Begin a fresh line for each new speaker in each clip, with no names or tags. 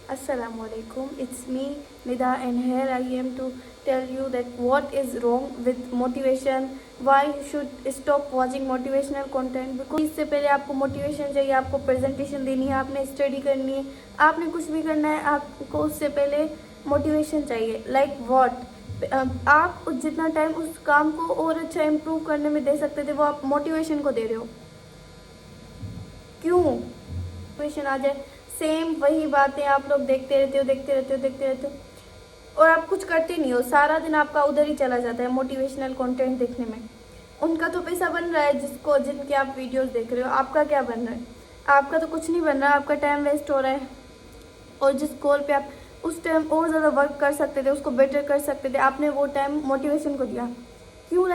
Assalamualaikum. It's me Nida and here I am to tell you that what is wrong with motivation. Why you should stop watching motivational content because इससे पहले आपको motivation चाहिए, आपको presentation देनी है, आपने study करनी है, आपने कुछ भी करना है, आपको उससे पहले मोटिवेशन चाहिए. लाइक व्हाट आप जितना टाइम उस काम को और अच्छा इम्प्रूव करने में दे सकते थे वो आप मोटिवेशन को दे रहे हो. क्यों मोटिवेशन आ जाए सेम वही बातें आप लोग देखते रहते हो और आप कुछ करते नहीं हो. सारा दिन आपका उधर ही चला जाता है मोटिवेशनल कंटेंट देखने में. उनका तो पैसा बन रहा है जिनके आप वीडियोस देख रहे हो. आपका क्या बन रहा है? आपका तो कुछ नहीं बन रहा. आपका टाइम वेस्ट हो रहा है. और जिस गोल पे आप उस टाइम और ज़्यादा वर्क कर सकते थे, उसको बेटर कर सकते थे, आपने वो टाइम मोटिवेशन को दिया. क्यों?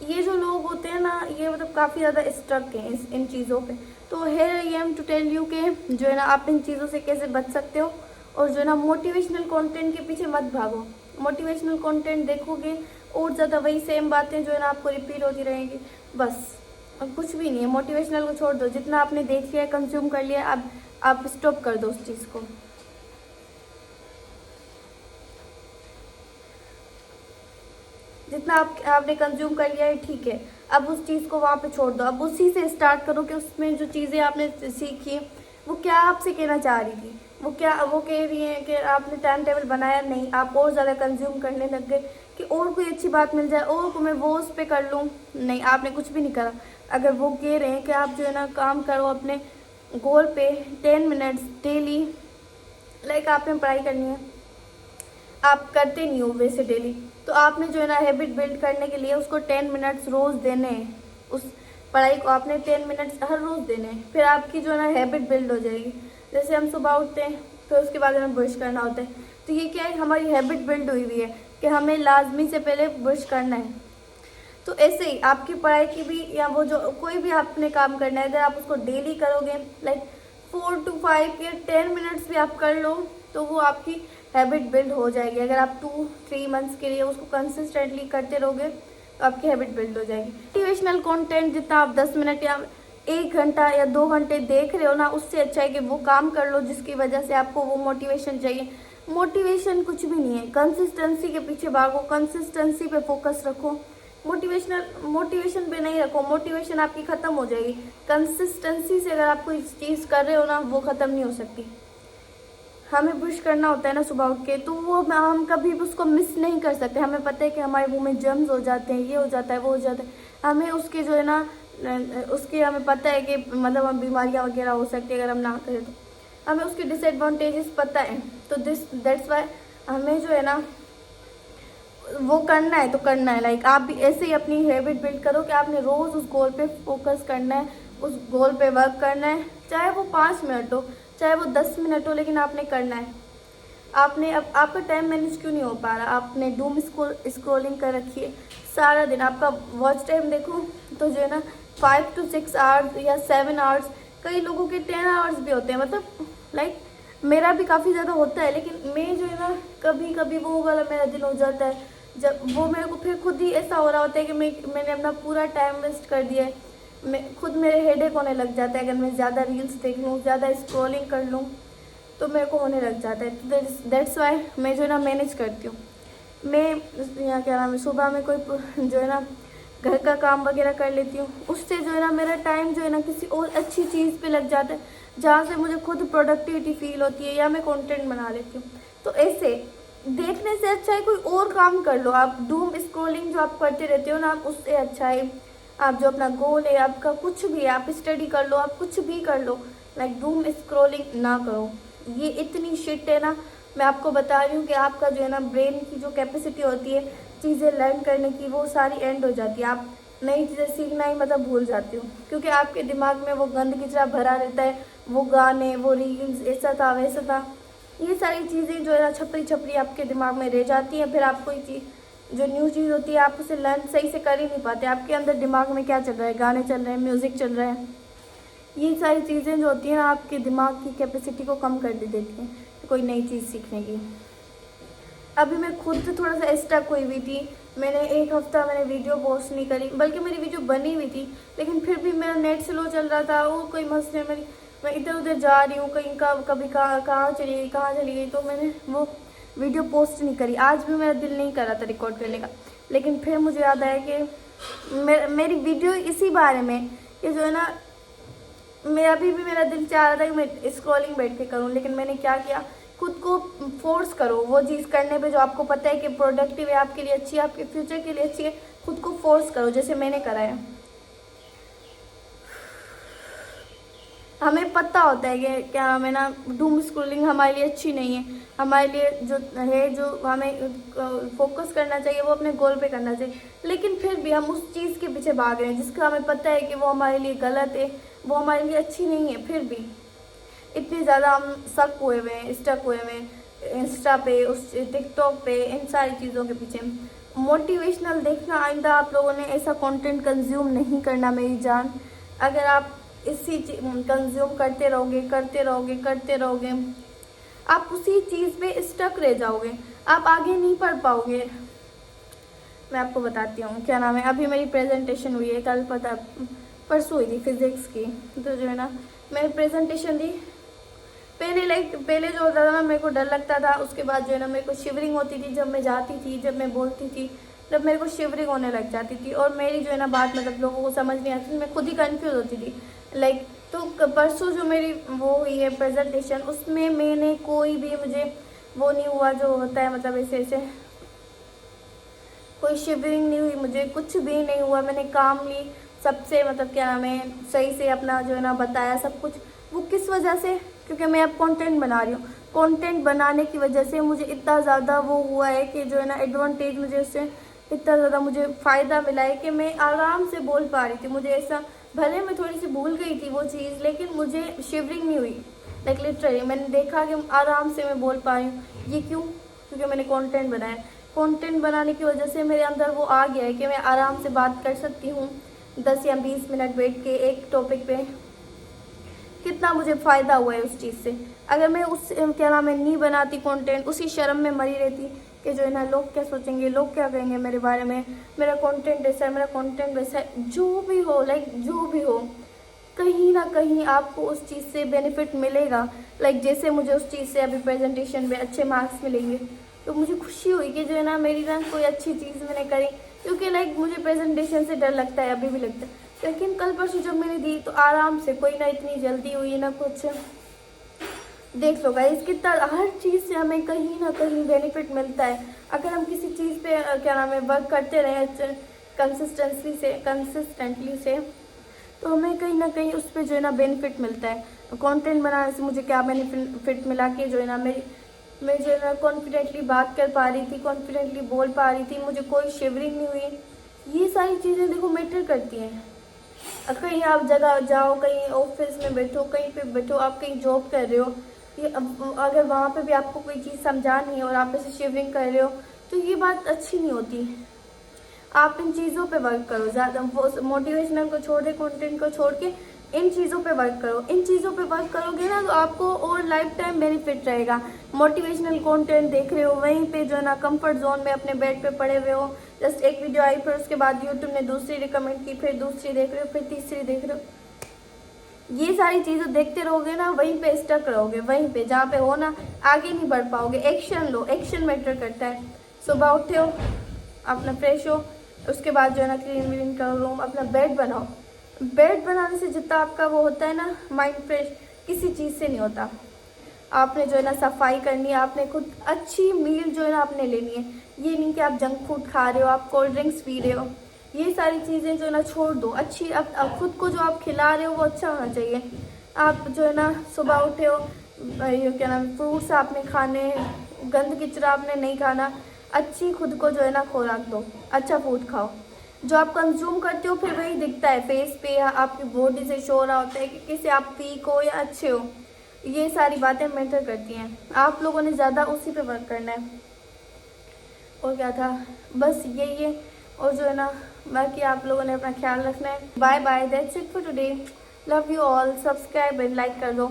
ये जो लोग होते हैं ना, ये मतलब काफ़ी ज़्यादा स्ट्रक हैं इन चीज़ों पे. तो here I am to tell you के जो है ना आप इन चीज़ों से कैसे बच सकते हो. और जो है ना मोटिवेशनल कंटेंट के पीछे मत भागो. मोटिवेशनल कंटेंट देखोगे और ज़्यादा वही सेम बातें जो है ना आपको रिपीट होती रहेंगी. बस और कुछ भी नहीं है. मोटिवेशनल को छोड़ दो. जितना आपने देख लिया, कंज्यूम कर लिया, अब आप स्टॉप कर दो उस चीज़ को. जितना आपने कंज्यूम कर लिया है ठीक है. अब उस चीज़ को वहाँ पे छोड़ दो. अब उसी से स्टार्ट करो कि उसमें जो चीज़ें आपने सीखी वो क्या आपसे कहना चाह रही थी. वो कह रही है कि आपने टाइम टेबल बनाया नहीं, आप और ज़्यादा कंज्यूम करने लग गए कि और कोई अच्छी बात मिल जाए और मैं वो उस पर कर लूँ. नहीं, आपने कुछ भी नहीं करा. अगर वो कह रहे हैं कि आप जो है ना काम करो अपने गोल पे 10 मिनट्स डेली, लाइक आपने पढ़ाई करनी है, आप करते नहीं हो वैसे डेली, तो आपने जो है ना हैबिट बिल्ड करने के लिए उसको 10 मिनट्स रोज़ देने हैं. उस पढ़ाई को आपने 10 मिनट्स हर रोज़ देने हैं. फिर आपकी जो है ना हैबिट बिल्ड हो जाएगी. जैसे हम सुबह उठते हैं फिर उसके बाद हमें ब्रश करना होता है. तो ये क्या है, हमारी हैबिट बिल्ड हुई हुई है कि हमें लाजमी से पहले ब्रश करना है. तो ऐसे ही आपकी पढ़ाई की भी या वो जो कोई भी आपने काम करना है, अगर आप उसको डेली करोगे लाइक 4 to 5 या 10 मिनट्स भी आप कर लो तो वो आपकी हैबिट बिल्ड हो जाएगी. अगर आप 2-3 मंथ्स के लिए उसको कंसिस्टेंटली करते रहोगे तो आपकी हैबिट बिल्ड हो जाएगी. मोटिवेशनल कंटेंट जितना आप 10 मिनट या 1 घंटा या 2 घंटे देख रहे हो ना, उससे अच्छा है कि वो काम कर लो जिसकी वजह से आपको वो मोटिवेशन चाहिए. मोटिवेशन कुछ भी नहीं है. कंसिस्टेंसी के पीछे भागो, कंसिस्टेंसी पे फोकस रखो. मोटिवेशन पे नहीं रखो. मोटिवेशन आपकी ख़त्म हो जाएगी. कंसिस्टेंसी से अगर आप कोई चीज़ कर रहे हो ना, वो ख़त्म नहीं हो सकती. हमें ब्रश करना होता है ना सुबह उठ के, तो वो हम कभी भी उसको मिस नहीं कर सकते. हमें पता है कि हमारे मुंह में जर्म्स हो जाते हैं, ये हो जाता है, वो हो जाता है. हमें उसके जो है ना उसके हमें पता है कि मतलब हम बीमारियाँ वगैरह हो सकती है अगर हम ना करें तो. हमें उसके डिसएडवांटेजेस पता है. तो दैट्स वाई हमें जो है ना वो करना है तो करना है. लाइक आप भी ऐसे ही अपनी हैबिट बिल्ड करो कि आपने रोज़ उस गोल पे फोकस करना है, उस गोल पे वर्क करना है. चाहे वो 5 मिनट हो, चाहे वो 10 मिनट हो, लेकिन आपने करना है. आपने अब आपका टाइम मैनेज क्यों नहीं हो पा रहा? आपने डूम स्क्रॉलिंग कर रखी है सारा दिन. आपका वॉच टाइम देखो तो जो है ना 5 to 6 आवर्स या 7 आवर्स, कई लोगों के 10 आवर्स भी होते हैं. मतलब लाइक मेरा भी काफ़ी ज़्यादा होता है, लेकिन मैं जो है ना कभी कभी वो वाला मेरा दिन हो जाता है जब वो मेरे को फिर खुद ही ऐसा हो रहा होता है कि मैंने अपना पूरा टाइम वेस्ट कर दिया है. मैं खुद मेरे हेडेक होने लग जाता है. अगर मैं ज़्यादा रील्स देख लूँ, ज़्यादा स्क्रॉलिंग कर लूँ तो मेरे को होने लग जाता है. तो दैट्स वाई मैं जो है ना मैनेज करती हूँ. मैं यहाँ क्या नाम है, सुबह में कोई जो है ना घर का काम वगैरह कर लेती हूँ. उससे जो है ना मेरा टाइम जो है ना किसी और अच्छी चीज़ पे लग जाता है जहाँ से मुझे खुद प्रोडक्टिविटी फील होती है, या मैं कंटेंट बना लेती हूँ. तो ऐसे देखने से अच्छा है कोई और काम कर लो. आप डूम स्क्रॉलिंग जो आप करते रहते हो ना, आप उससे अच्छा है आप जो अपना गोल है आपका कुछ भी है, आप स्टडी कर लो, आप कुछ भी कर लो, लाइक डूम स्क्रॉलिंग ना करो. ये इतनी शिट है ना. मैं आपको बता रही हूँ कि आपका जो है ना ब्रेन की जो कैपेसिटी होती है चीज़ें लर्न करने की, वो सारी एंड हो जाती है. आप नई चीज़ें सीखना ही मतलब भूल जाती हो, क्योंकि आपके दिमाग में वो गंद की तरह भरा रहता है. वो गाने, वो रील्स, ऐसा था वैसा था, ये सारी चीज़ें जो है ना छपरी छपरी आपके दिमाग में रह जाती हैं. फिर आप कोई चीज़ जो न्यू चीज़ होती है आप उसे लर्न सही से कर ही नहीं पाते. आपके अंदर दिमाग में क्या चल रहा है, गाने चल रहे हैं, म्यूज़िक चल रहा है. ये सारी चीज़ें जो होती हैं ना आपके दिमाग की कैपेसिटी को कम कर देती हैं कोई नई चीज़ सीखने की. अभी मैं खुद थोड़ा सा स्टक हुई हुई थी. मैंने 1 हफ्ता मैंने वीडियो पोस्ट नहीं करी, बल्कि मेरी वीडियो बनी हुई थी लेकिन फिर भी मेरा नेट स्लो चल रहा था. वो कोई मसले मेरी मैं इधर उधर जा रही हूँ, कहीं का कभी कहाँ चली गई, तो मैंने वो वीडियो पोस्ट नहीं करी। आज भी मेरा दिल नहीं कर रहा था रिकॉर्ड करने का, लेकिन फिर मुझे याद आया कि मेरी वीडियो इसी बारे में, कि जो है ना, मेरा भी मेरा दिल चाह रहा था कि मैं स्क्रॉलिंग बैठ के करूँ, लेकिन मैंने क्या किया, खुद को फोर्स करो वो चीज़ करने पे जो आपको पता है कि प्रोडक्टिव है, आपके लिए अच्छी है, आपके फ्यूचर के लिए अच्छी है, खुद को फोर्स करो, जैसे मैंने करा है। हमें पता होता है कि क्या हमें ना डूम स्क्रॉलिंग हमारे लिए अच्छी नहीं है, हमारे लिए जो है, जो हमें फोकस करना चाहिए वो अपने गोल पे करना चाहिए, लेकिन फिर भी हम उस चीज़ के पीछे भाग रहे हैं जिसका हमें पता है कि वो हमारे लिए गलत है, वो हमारे लिए अच्छी नहीं है। फिर भी इतने ज़्यादा हम स्टक हुए हैं इंस्टा पे, उस टिकटॉक पे, इन सारी चीज़ों के पीछे। मोटिवेशनल देखना, आइंदा आप लोगों ने ऐसा कंटेंट कंज्यूम नहीं करना मेरी जान। अगर आप इसी कंज्यूम करते रहोगे, आप उसी चीज़ पे स्टक रह जाओगे, आप आगे नहीं पढ़ पाओगे। मैं आपको बताती हूँ, क्या नाम है, अभी मेरी प्रेजेंटेशन हुई है, परसों हुई थी फिज़िक्स की। तो जो है ना, मैंने प्रेजेंटेशन दी। पहले जो होता था ना, मेरे को डर लगता था, उसके बाद जो है ना, मेरे को शिवरिंग होती थी जब मैं जाती थी, जब मैं बोलती थी, जब मेरे को शिवरिंग होने लग जाती थी, और मेरी जो है ना बात मतलब लोगों को समझ नहीं आती थी, मैं खुद ही कंफ्यूज होती थी। तो परसों जो मेरी वो हुई है प्रेजेंटेशन, उसमें मैंने कोई भी मुझे वो नहीं हुआ जो होता है, मतलब ऐसे कोई शिवरिंग नहीं हुई, मुझे कुछ भी नहीं हुआ। मैंने कामली सबसे मतलब क्या नाम है, सही से अपना जो है ना बताया सब कुछ। वो किस वजह से, क्योंकि मैं अब कंटेंट बना रही हूँ, कंटेंट बनाने की वजह से मुझे इतना ज़्यादा वो हुआ है कि जो है ना एडवांटेज, मुझे उससे इतना ज़्यादा मुझे फ़ायदा मिला है कि मैं आराम से बोल पा रही थी। मुझे ऐसा, भले मैं थोड़ी सी भूल गई थी वो चीज़, लेकिन मुझे शिवरिंग नहीं हुई। लिटरली मैंने देखा कि आराम से मैं बोल पा रही हूँ। ये क्यों? क्योंकि मैंने कंटेंट बनाया। कंटेंट बनाने की वजह से मेरे अंदर वो आ गया है कि मैं आराम से बात कर सकती हूँ 10 या 20 मिनट बैठ के एक टॉपिक पे। कितना मुझे फ़ायदा हुआ है उस चीज़ से। अगर मैं उस क्या नाम है नहीं बनाती कंटेंट, उसी शर्म में मरी रहती कि जो है ना लोग क्या सोचेंगे, लोग क्या कहेंगे मेरे बारे में, मेरा कंटेंट ऐसा है, मेरा कंटेंट वैसा है, जो भी हो, जो भी हो, कहीं ना कहीं आपको उस चीज़ से बेनिफिट मिलेगा। जैसे मुझे उस चीज़ से अभी प्रेजेंटेशन में अच्छे मार्क्स मिलेंगे, तो मुझे खुशी हुई कि जो है ना मेरी ना कोई अच्छी चीज़ मैंने करी। क्योंकि मुझे प्रेजेंटेशन से डर लगता है, अभी भी लगता है, लेकिन कल परसों जब मैंने दी तो आराम से, कोई ना इतनी जल्दी हुई ना कुछ। देख लो गाइस, कितना हर चीज़ से हमें कहीं ना कहीं बेनिफिट मिलता है। अगर हम किसी चीज़ पे क्या नाम है वर्क करते रहे कंसिस्टेंटली से, तो हमें कहीं ना कहीं उस पर जो है ना बेनिफिट मिलता है। कंटेंट बनाने से मुझे क्या बेनिफिट मिला कि जो है ना मैं जो है ना कॉन्फिडेंटली बात कर पा रही थी, कॉन्फिडेंटली बोल पा रही थी, मुझे कोई शिवरिंग नहीं हुई। ये सारी चीज़ें देखो मैटर करती हैं। कहीं आप जगह जाओ, कहीं ऑफिस में बैठो, कहीं पे बैठो, आप कहीं जॉब कर रहे हो, ये अगर वहाँ पे भी आपको कोई चीज़ समझानी है और आप ऐसे शिवरिंग कर रहे हो, तो ये बात अच्छी नहीं होती। आप इन चीज़ों पे वर्क करो, ज़्यादा मोटिवेशनल को छोड़ दे, कंटेंट को छोड़ के इन चीज़ों पे वर्क करो। इन चीज़ों पे वर्क करोगे ना, तो आपको और लाइफ टाइम बेनिफिट रहेगा। मोटिवेशनल कंटेंट देख रहे हो, वहीं पे जो है ना कंफर्ट जोन में अपने बेड पे पड़े हुए हो, जस्ट एक वीडियो आई, फिर उसके बाद यूट्यूब ने दूसरी रिकमेंड की, फिर दूसरी देख रहे हो, फिर तीसरी देख रहे हो। ये सारी चीज़ें देखते रहोगे ना, वहीं पे स्टक रहोगे, वहीं पे जहाँ पे हो ना, आगे नहीं बढ़ पाओगे। एक्शन लो, एक्शन मैटर करता है। सुबह उठे हो, अपना फ्रेश हो, उसके बाद जो है ना क्लीन व्लीन करो रूम, अपना बेड बनाओ। बेड बनाने से जितना आपका वो होता है ना माइंड फ्रेश, किसी चीज़ से नहीं होता। आपने जो है ना सफाई करनी है, आपने खुद अच्छी मील जो है ना आपने लेनी है। ये नहीं कि आप जंक फूड खा रहे हो, आप कोल्ड ड्रिंक्स पी रहे हो, ये सारी चीज़ें जो है ना छोड़ दो। अच्छी अब खुद को जो आप खिला रहे हो वो अच्छा होना चाहिए। आप जो है ना सुबह उठे हो, ये क्या नाम, फ्रूट्स आपने खाने, गंद किचरा आपने नहीं खाना। अच्छी खुद को जो है ना खुराक दो, अच्छा फूड खाओ। जो आप कंज्यूम करते हो फिर वही दिखता है फेस पे, या आपकी बॉडी से शो रहा होता है कि किसी आप वीक हो या अच्छे हो। ये सारी बातें मैटर करती हैं। आप लोगों ने ज़्यादा उसी पे वर्क करना है। और क्या था, बस यही है। और जो है ना बाकी आप लोगों ने अपना ख्याल रखना है। Bye bye, that's it for today. Love you all. Subscribe and like कर दो।